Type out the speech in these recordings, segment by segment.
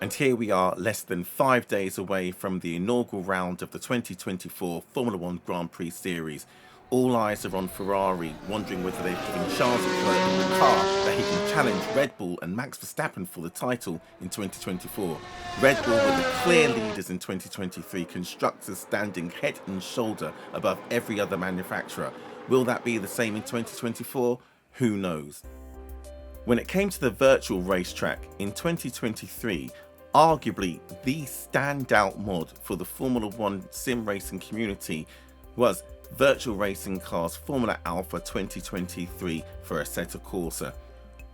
And here we are, less than 5 days away from the inaugural round of the 2024 Formula One Grand Prix Series. All eyes are on Ferrari, wondering whether they've given Charles Leclerc a car that he can challenge Red Bull and Max Verstappen for the title in 2024. Red Bull were the clear leaders in 2023, constructors standing head and shoulder above every other manufacturer. Will that be the same in 2024? Who knows? When it came to the virtual racetrack in 2023, arguably the standout mod for the Formula One sim racing community was Virtual Racing Cars Formula Alpha 2023 for Assetto Corsa.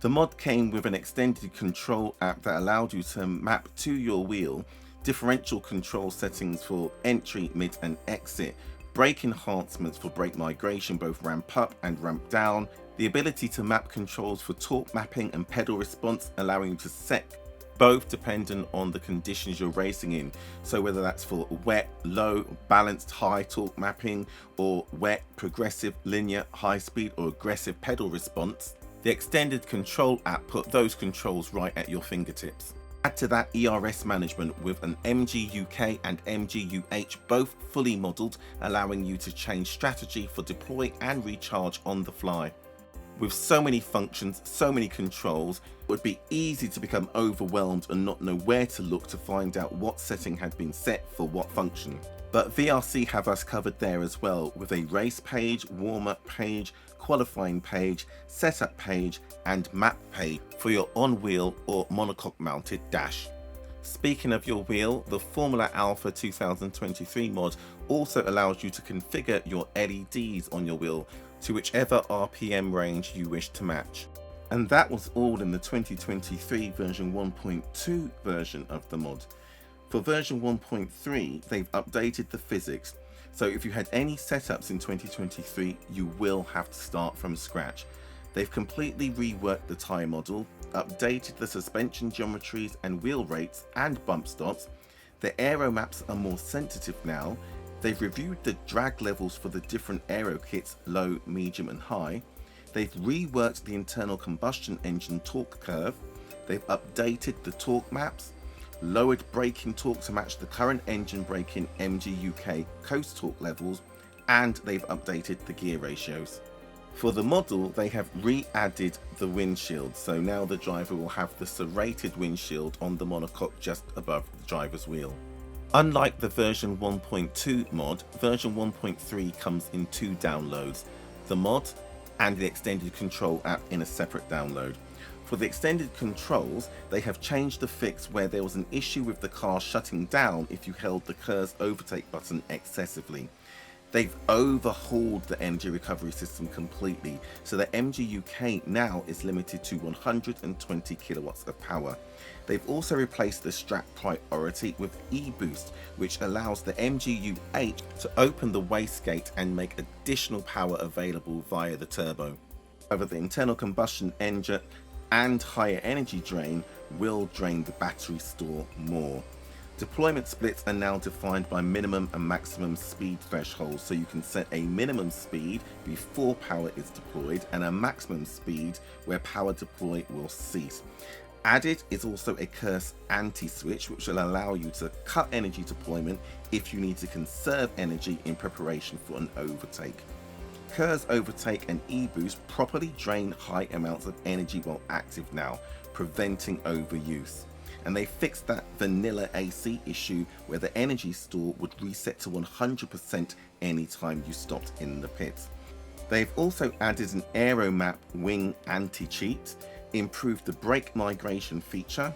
The mod came with an extended control app that allowed you to map to your wheel differential control settings for entry, mid and exit, brake enhancements for brake migration, both ramp up and ramp down, the ability to map controls for torque mapping and pedal response, allowing you to set both dependent on the conditions you're racing in. So whether that's for wet, low, balanced, high torque mapping, or wet, progressive, linear, high speed, or aggressive pedal response, the extended control app put those controls right at your fingertips. Add to that ERS management with an MG UK and MG UH both fully modelled, allowing you to change strategy for deploy and recharge on the fly. With so many functions, so many controls, it would be easy to become overwhelmed and not know where to look to find out what setting had been set for what function. But VRC have us covered there as well, with a race page, warm-up page, qualifying page, setup page and map page for your on-wheel or monocoque mounted dash. Speaking of your wheel, the Formula Alpha 2023 mod also allows you to configure your LEDs on your wheel to whichever RPM range you wish to match. And that was all in the 2023 version 1.2 version of the mod. For version 1.3, they've updated the physics, so if you had any setups in 2023, you will have to start from scratch. They've completely reworked the tyre model, updated the suspension geometries and wheel rates and bump stops. The aero maps are more sensitive now. They've reviewed the drag levels for the different aero kits, low, medium and high. They've reworked the internal combustion engine torque curve. They've updated the torque maps, lowered braking torque to match the current engine braking MG UK coast torque levels, and they've updated the gear ratios. For the model, they have re-added the windshield, so now the driver will have the serrated windshield on the monocoque just above the driver's wheel. Unlike the version 1.2 mod, version 1.3 comes in 2 downloads, the mod and the extended control app in a separate download. For the extended controls, they have changed the fix where there was an issue with the car shutting down if you held the KERS overtake button excessively. They've overhauled the energy recovery system completely, so the MG UK now is limited to 120 kilowatts of power. They've also replaced the strap priority with E-Boost, which allows the MG UH to open the wastegate and make additional power available via the turbo. However, the internal combustion engine and higher energy drain will drain the battery store more. Deployment splits are now defined by minimum and maximum speed thresholds, so you can set a minimum speed before power is deployed and a maximum speed where power deploy will cease. Added is also a KERS anti-switch, which will allow you to cut energy deployment if you need to conserve energy in preparation for an overtake. KERS overtake and E-Boost properly drain high amounts of energy while active now, preventing overuse. And they fixed that vanilla AC issue where the energy store would reset to 100% anytime you stopped in the pits. They've also added an aero map wing anti-cheat, improved the brake migration feature.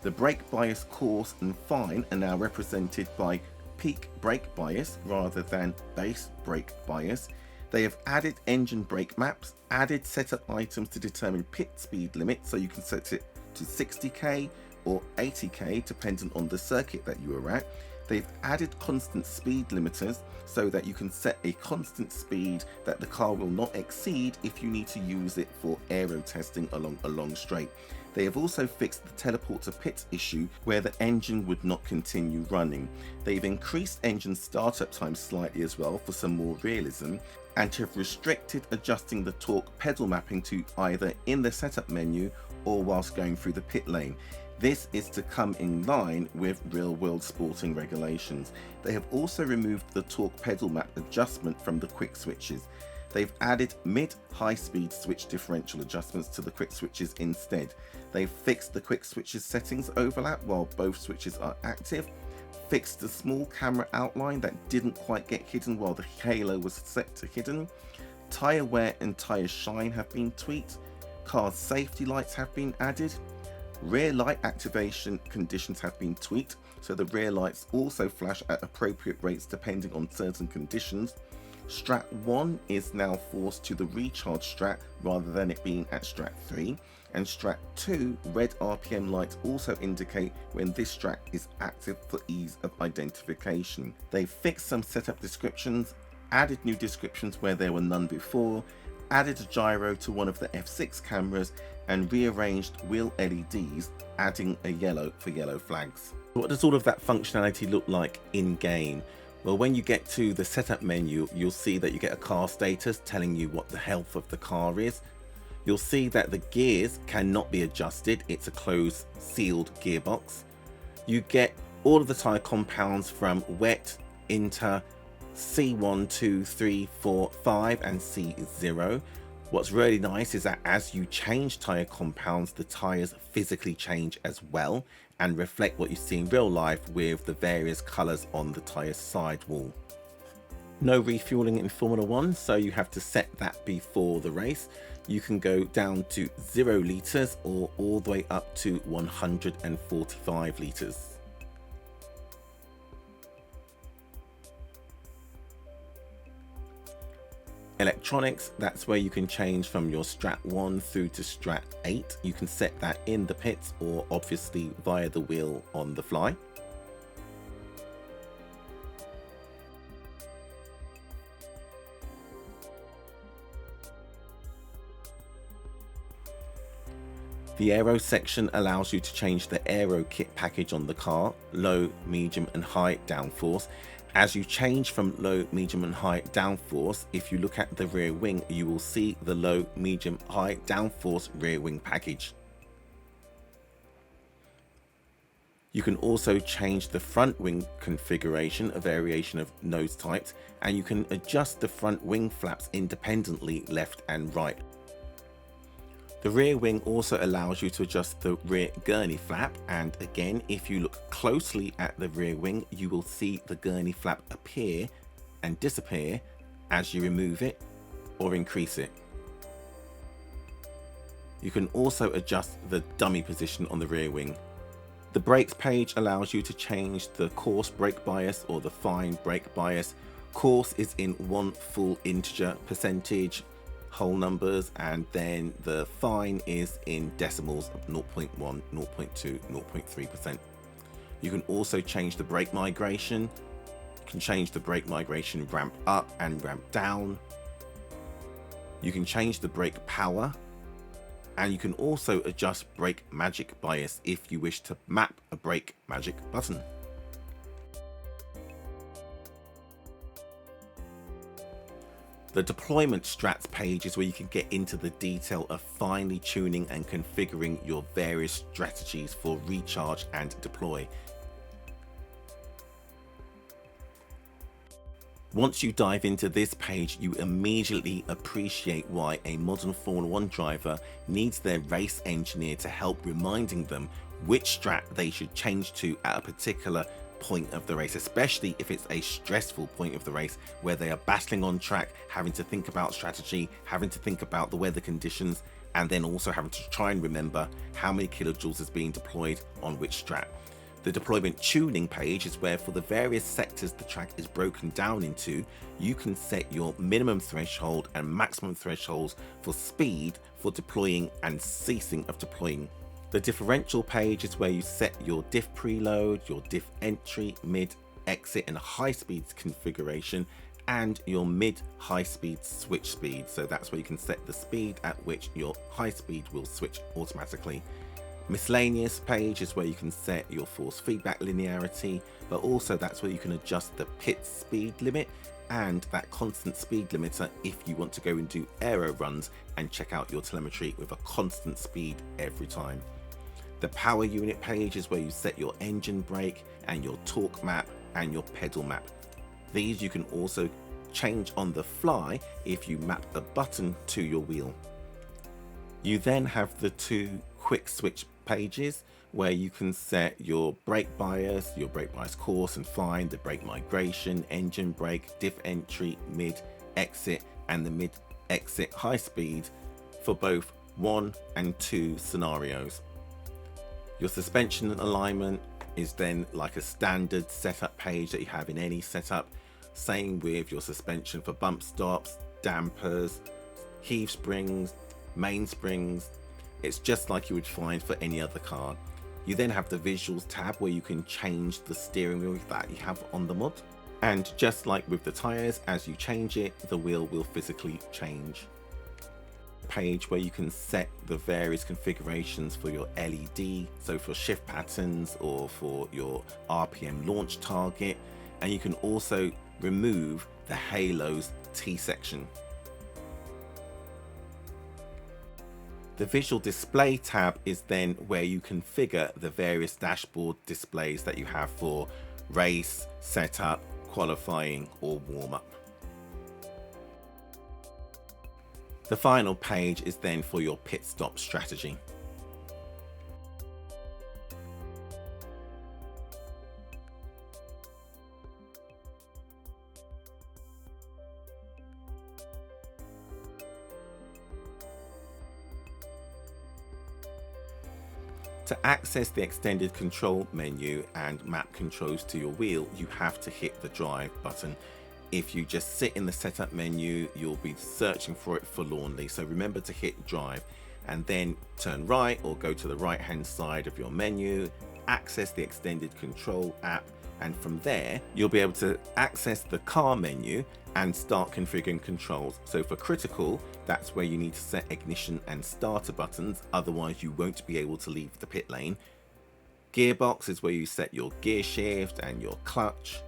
The brake bias coarse and fine are now represented by peak brake bias rather than base brake bias. They have added engine brake maps, added setup items to determine pit speed limit, so you can set it to 60k or 80k depending on the circuit that you are at. They've added constant speed limiters so that you can set a constant speed that the car will not exceed if you need to use it for aero testing along a long straight. They have also fixed the teleport to pits issue where the engine would not continue running. They've increased engine startup time slightly as well for some more realism, and have restricted adjusting the torque pedal mapping to either in the setup menu or whilst going through the pit lane. This is to come in line with real-world sporting regulations. They have also removed the torque pedal map adjustment from the quick switches. They've added mid-high speed switch differential adjustments to the quick switches instead. They've fixed the quick switches settings overlap while both switches are active, fixed the small camera outline that didn't quite get hidden while the halo was set to hidden. Tyre wear and tyre shine have been tweaked. Car safety lights have been added. Rear light activation conditions have been tweaked, so the rear lights also flash at appropriate rates depending on certain conditions. Strat 1 is now forced to the recharge strat rather than it being at strat 3, and strat 2 red RPM lights also indicate when this strat is active for ease of identification. They've fixed some setup descriptions, added new descriptions where there were none before, added a gyro to one of the F6 cameras, and rearranged wheel LEDs, adding a yellow for yellow flags. What does all of that functionality look like in game? Well, when you get to the setup menu, you'll see that you get a car status telling you what the health of the car is. You'll see that the gears cannot be adjusted. It's a closed, sealed gearbox. You get all of the tyre compounds from wet, inter, C1, 2, 3, 4, 5 and C0. What's really nice is that as you change tyre compounds, the tyres physically change as well and reflect what you see in real life with the various colours on the tyre sidewall. No refueling in Formula 1, so you have to set that before the race. You can go down to 0 litres or all the way up to 145 litres. Electronics, that's where you can change from your strat 1 through to strat 8. You can set that in the pits or obviously via the wheel on the fly. The aero section allows you to change the aero kit package on the car, low, medium and high downforce. As you change from low, medium and high downforce, if you look at the rear wing, you will see the low, medium, high downforce rear wing package. You can also change the front wing configuration, a variation of nose types, and you can adjust the front wing flaps independently left and right. The rear wing also allows you to adjust the rear gurney flap, and again, if you look closely at the rear wing, you will see the gurney flap appear and disappear as you remove it or increase it. You can also adjust the dummy position on the rear wing. The brakes page allows you to change the coarse brake bias or the fine brake bias. Coarse is in one full integer percentage, whole numbers, and then the fine is in decimals of 0.1, 0.2, 0.3%. You can also change the brake migration. You can change the brake migration ramp up and ramp down. You can change the brake power, and you can also adjust brake magic bias if you wish to map a brake magic button. The deployment strats page is where you can get into the detail of finely tuning and configuring your various strategies for recharge and deploy. Once you dive into this page, you immediately appreciate why a modern Formula 1 driver needs their race engineer to help reminding them which strat they should change to at a particular point of the race, especially if it's a stressful point of the race where they are battling on track, having to think about strategy, having to think about the weather conditions, and then also having to try and remember how many kilojoules is being deployed on which strat. The deployment tuning page is where, for the various sectors the track is broken down into, you can set your minimum threshold and maximum thresholds for speed for deploying and ceasing of deploying. The differential page is where you set your diff preload, your diff entry, mid, exit and high speeds configuration, and your mid high speed switch speed. So that's where you can set the speed at which your high speed will switch automatically. Miscellaneous page is where you can set your force feedback linearity, but also that's where you can adjust the pit speed limit and that constant speed limiter if you want to go and do aero runs and check out your telemetry with a constant speed every time. The power unit page is where you set your engine brake and your torque map and your pedal map. These you can also change on the fly if you map a button to your wheel. You then have the two quick switch pages where you can set your brake bias course and fine, the brake migration, engine brake, diff entry, mid, exit, and the mid exit high speed for both 1 and 2 scenarios. Your suspension alignment is then like a standard setup page that you have in any setup. Same with your suspension for bump stops, dampers, heave springs, mainsprings. It's just like you would find for any other car. You then have the visuals tab where you can change the steering wheel that you have on the mod. And just like with the tires, as you change it, the wheel will physically change. Page where you can set the various configurations for your LED, so for shift patterns or for your RPM launch target, and you can also remove the Halo's T section. The visual display tab is then where you configure the various dashboard displays that you have for race, setup, qualifying, or warm-up. The final page is then for your pit stop strategy. To access the extended control menu and map controls to your wheel, you have to hit the drive button. If you just sit in the setup menu, you'll be searching for it forlornly. So remember to hit drive and then turn right or go to the right hand side of your menu, access the extended control app, and from there you'll be able to access the car menu and start configuring controls. So for critical, that's where you need to set ignition and starter buttons, otherwise you won't be able to leave the pit lane. Gearbox is where you set your gear shift and your clutch.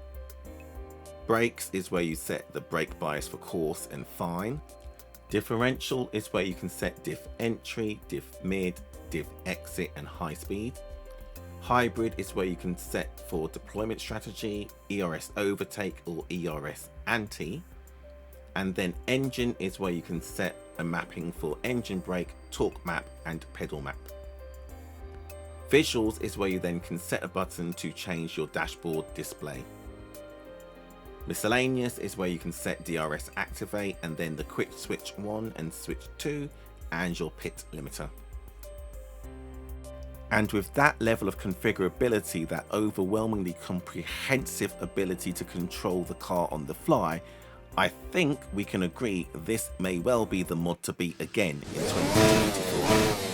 Brakes is where you set the brake bias for coarse and fine. Differential is where you can set diff entry, diff mid, diff exit, and high speed. Hybrid is where you can set for deployment strategy, ERS overtake or ERS anti. And then engine is where you can set a mapping for engine brake, torque map, and pedal map. Visuals is where you then can set a button to change your dashboard display. Miscellaneous is where you can set DRS activate and then the quick switch 1 and switch 2 and your pit limiter. And with that level of configurability, that overwhelmingly comprehensive ability to control the car on the fly, I think we can agree this may well be the mod to beat again in 2024.